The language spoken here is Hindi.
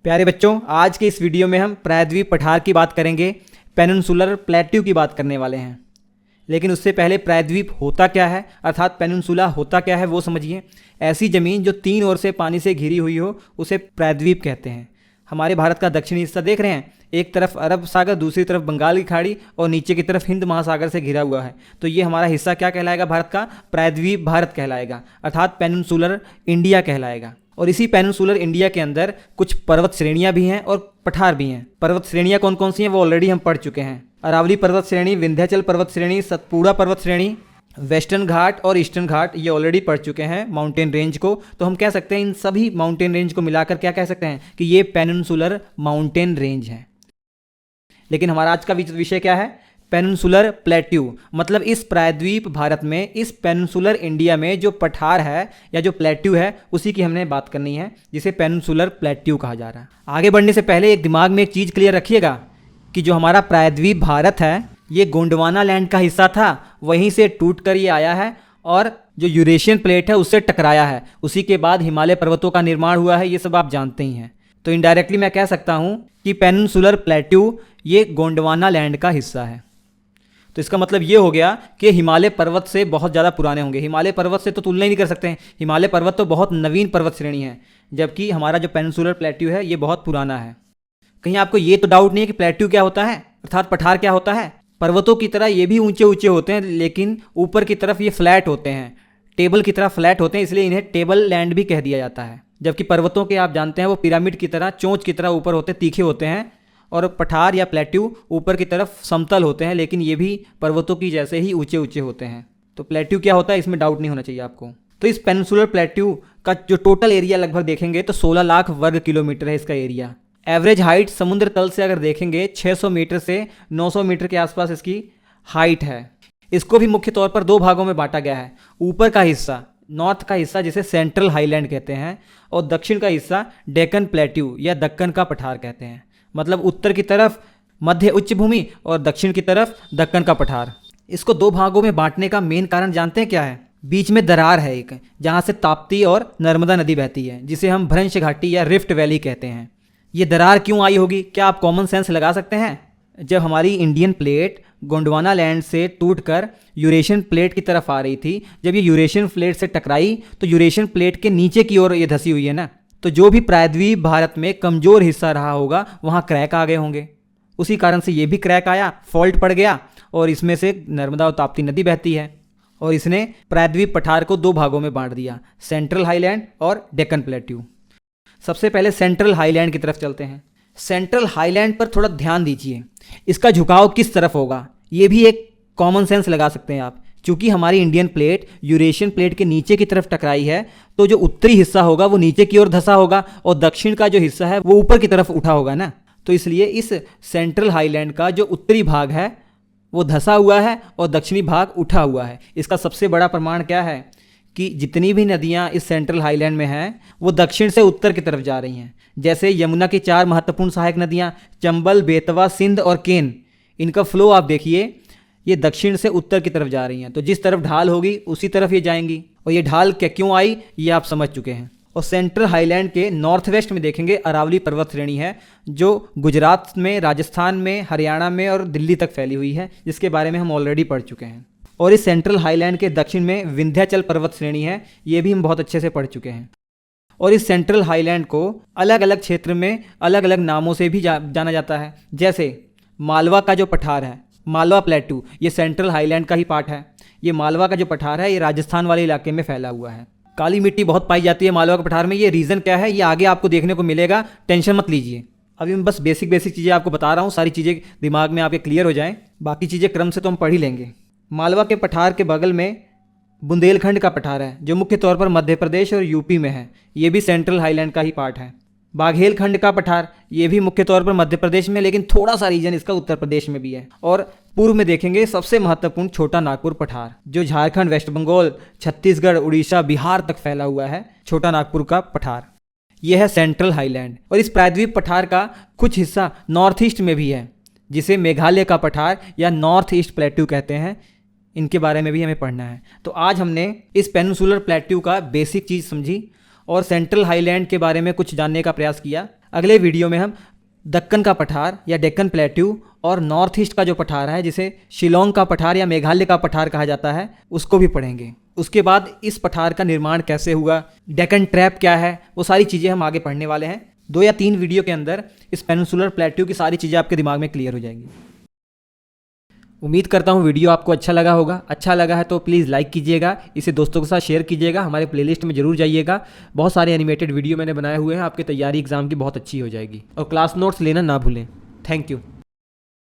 प्यारे बच्चों, आज के इस वीडियो में हम प्रायद्वीप पठार की बात करेंगे, पेनिनसुलर प्लेट्यू की बात करने वाले हैं। लेकिन उससे पहले प्रायद्वीप होता क्या है, अर्थात पेनिनसुला होता क्या है वो समझिए। ऐसी ज़मीन जो तीन ओर से पानी से घिरी हुई हो उसे प्रायद्वीप कहते हैं। हमारे भारत का दक्षिणी हिस्सा देख रहे हैं, एक तरफ अरब सागर, दूसरी तरफ बंगाल की खाड़ी और नीचे की तरफ हिंद महासागर से घिरा हुआ है। तो ये हमारा हिस्सा क्या कहलाएगा भारत का? प्रायद्वीप भारत कहलाएगा, अर्थात पेनिनसुलर इंडिया कहलाएगा। और इसी पेनिनसुलर इंडिया के अंदर कुछ पर्वत श्रेणियां भी हैं और पठार भी हैं। पर्वत श्रेणियां कौन कौन सी हैं वो ऑलरेडी हम पढ़ चुके हैं। अरावली पर्वत श्रेणी, विंध्याचल पर्वत श्रेणी, सतपुड़ा पर्वत श्रेणी, वेस्टर्न घाट और ईस्टर्न घाट, ये ऑलरेडी पढ़ चुके हैं माउंटेन रेंज को। तो हम कह सकते हैं इन सभी माउंटेन रेंज को मिलाकर क्या कह सकते हैं कि ये पेनिनसुलर माउंटेन रेंज है। लेकिन हमारा आज का विषय क्या है? Peninsular plateau. मतलब इस प्रायद्वीप भारत में, इस पेनिनसुलर इंडिया में जो पठार है या जो प्लेट्यू है उसी की हमने बात करनी है, जिसे पेनिनसुलर प्लेट्यू कहा जा रहा है। आगे बढ़ने से पहले एक दिमाग में एक चीज़ क्लियर रखिएगा कि जो हमारा प्रायद्वीप भारत है ये गोंडवाना लैंड का हिस्सा था, वहीं से टूट कर ये आया है और जो यूरेशियन प्लेट है उससे टकराया है। उसी के बाद हिमालय पर्वतों का निर्माण हुआ है, ये सब आप जानते ही हैं। तो इनडायरेक्टली मैं कह सकता हूँ कि पेनिनसुलर प्लेट्यू ये गोंडवाना लैंड का हिस्सा है। तो इसका मतलब ये हो गया कि हिमालय पर्वत से बहुत ज़्यादा पुराने होंगे। हिमालय पर्वत से तो तुलना ही नहीं कर सकते हैं, हिमालय पर्वत तो बहुत नवीन पर्वत श्रेणी है, जबकि हमारा जो पेनिनसुलर प्लेट्यू है ये बहुत पुराना है। कहीं आपको ये तो डाउट नहीं है कि प्लेट्यू क्या होता है, अर्थात पठार क्या होता है? पर्वतों की तरह ये भी ऊंचे ऊंचे होते हैं, लेकिन ऊपर की तरफ ये फ्लैट होते हैं, टेबल की तरह फ्लैट होते हैं, इसलिए इन्हें टेबल लैंड भी कह दिया जाता है। जबकि पर्वतों के आप जानते हैं वो पिरामिड की तरह, चोंच की तरह ऊपर होते हैं, तीखे होते हैं, और पठार या प्लेट्यू ऊपर की तरफ समतल होते हैं, लेकिन ये भी पर्वतों की जैसे ही ऊंचे ऊंचे होते हैं। तो प्लेट्यू क्या होता है इसमें डाउट नहीं होना चाहिए आपको। तो इस पेनिनसुलर प्लेट्यू का जो टोटल एरिया लगभग देखेंगे तो 16 लाख वर्ग किलोमीटर है इसका एरिया। एवरेज हाइट समुद्र तल से अगर देखेंगे 600 मीटर से 900 मीटर के आसपास इसकी हाइट है। इसको भी मुख्य तौर पर दो भागों में बांटा गया है। ऊपर का हिस्सा, नॉर्थ का हिस्सा जिसे सेंट्रल हाईलैंड कहते हैं, और दक्षिण का हिस्सा डेक्कन प्लेट्यू या दक्कन का पठार कहते हैं। मतलब उत्तर की तरफ मध्य उच्च भूमि और दक्षिण की तरफ दक्कन का पठार। इसको दो भागों में बांटने का मेन कारण जानते हैं क्या है? बीच में दरार है एक, जहाँ से ताप्ती और नर्मदा नदी बहती है, जिसे हम भ्रंश घाटी या रिफ्ट वैली कहते हैं। ये दरार क्यों आई होगी? क्या आप कॉमन सेंस लगा सकते हैं? जब हमारी इंडियन प्लेट गोंडवाना लैंड से टूटकर यूरेशियन प्लेट की तरफ आ रही थी, जब ये यूरेशियन प्लेट से टकराई तो यूरेशियन प्लेट के नीचे की ओर ये धसी हुई है ना, तो जो भी प्रायद्वीप भारत में कमज़ोर हिस्सा रहा होगा वहाँ क्रैक आ गए होंगे। उसी कारण से ये भी क्रैक आया, फॉल्ट पड़ गया, और इसमें से नर्मदा और ताप्ती नदी बहती है, और इसने प्रायद्वीप पठार को दो भागों में बांट दिया, सेंट्रल हाईलैंड और डेक्कन प्लेट्यू। सबसे पहले सेंट्रल हाईलैंड की तरफ चलते हैं। सेंट्रल हाईलैंड पर थोड़ा ध्यान दीजिए, इसका झुकाव किस तरफ होगा ये भी एक कॉमन सेंस लगा सकते हैं आप। चूँकि हमारी इंडियन प्लेट यूरेशियन प्लेट के नीचे की तरफ टकराई है, तो जो उत्तरी हिस्सा होगा वो नीचे की ओर धसा होगा और दक्षिण का जो हिस्सा है वो ऊपर की तरफ उठा होगा ना। तो इसलिए इस सेंट्रल हाईलैंड का जो उत्तरी भाग है वो धसा हुआ है और दक्षिणी भाग उठा हुआ है। इसका सबसे बड़ा प्रमाण क्या है कि जितनी भी नदियाँ इस सेंट्रल हाईलैंड में हैं वो दक्षिण से उत्तर की तरफ जा रही हैं। जैसे यमुना की 4 महत्वपूर्ण सहायक नदियाँ चंबल, बेतवा, सिंध और केन, इनका फ्लो आप देखिए, ये दक्षिण से उत्तर की तरफ जा रही हैं। तो जिस तरफ ढाल होगी उसी तरफ ये जाएंगी, और ये ढाल क्या क्यों आई ये आप समझ चुके हैं। और सेंट्रल हाईलैंड के नॉर्थ वेस्ट में देखेंगे अरावली पर्वत श्रेणी है, जो गुजरात में, राजस्थान में, हरियाणा में और दिल्ली तक फैली हुई है, जिसके बारे में हम ऑलरेडी पढ़ चुके हैं। और इस सेंट्रल हाईलैंड के दक्षिण में विंध्याचल पर्वत श्रेणी है, ये भी हम बहुत अच्छे से पढ़ चुके हैं। और इस सेंट्रल हाईलैंड को अलग अलग क्षेत्र में अलग अलग नामों से भी जाना जाता है। जैसे मालवा का जो पठार है, मालवा प्लेट्यू, ये सेंट्रल हाईलैंड का ही पार्ट है। ये मालवा का जो पठार है ये राजस्थान वाले इलाके में फैला हुआ है। काली मिट्टी बहुत पाई जाती है मालवा के पठार में। ये रीज़न क्या है ये आगे आपको देखने को मिलेगा, टेंशन मत लीजिए। अभी मैं बस बेसिक चीज़ें आपको बता रहा हूँ, सारी चीज़ें दिमाग में आपके क्लियर हो जाएँ, बाकी चीज़ें क्रम से तो हम पढ़ ही लेंगे। मालवा के पठार के बगल में बुंदेलखंड का पठार है, जो मुख्य तौर पर मध्य प्रदेश और यूपी में है, ये भी सेंट्रल हाईलैंड का ही पार्ट है। बाघेलखंड का पठार, ये भी मुख्य तौर पर मध्य प्रदेश में, लेकिन थोड़ा सा रीजन इसका उत्तर प्रदेश में भी है। और पूर्व में देखेंगे सबसे महत्वपूर्ण छोटा नागपुर पठार, जो झारखंड, वेस्ट बंगाल, छत्तीसगढ़, उड़ीसा, बिहार तक फैला हुआ है, छोटा नागपुर का पठार। यह है सेंट्रल हाईलैंड। और इस प्रायद्वीप पठार का कुछ हिस्सा नॉर्थ ईस्ट में भी है, जिसे मेघालय का पठार या नॉर्थ ईस्ट प्लेट्यू कहते हैं। इनके बारे में भी हमें पढ़ना है। तो आज हमने इस पेनिनसुलर प्लेट्यू का बेसिक चीज़ समझी और सेंट्रल हाईलैंड के बारे में कुछ जानने का प्रयास किया। अगले वीडियो में हम दक्कन का पठार या डेक्कन प्लेट्यू और नॉर्थ ईस्ट का जो पठार है, जिसे शिलोंग का पठार या मेघालय का पठार कहा जाता है, उसको भी पढ़ेंगे। उसके बाद इस पठार का निर्माण कैसे हुआ, डेक्कन ट्रैप क्या है, वो सारी चीज़ें हम आगे पढ़ने वाले हैं। 2 या 3 वीडियो के अंदर इस पेनिनसुलर प्लेट्यू की सारी चीज़ें आपके दिमाग में क्लियर हो जाएंगी। उम्मीद करता हूँ वीडियो आपको अच्छा लगा होगा। अच्छा लगा है तो प्लीज़ लाइक कीजिएगा, इसे दोस्तों के साथ शेयर कीजिएगा, हमारे प्लेलिस्ट में जरूर जाइएगा। बहुत सारे एनिमेटेड वीडियो मैंने बनाए हुए हैं, आपकी तैयारी एग्जाम की बहुत अच्छी हो जाएगी। और क्लास नोट्स लेना ना भूलें। Thank you.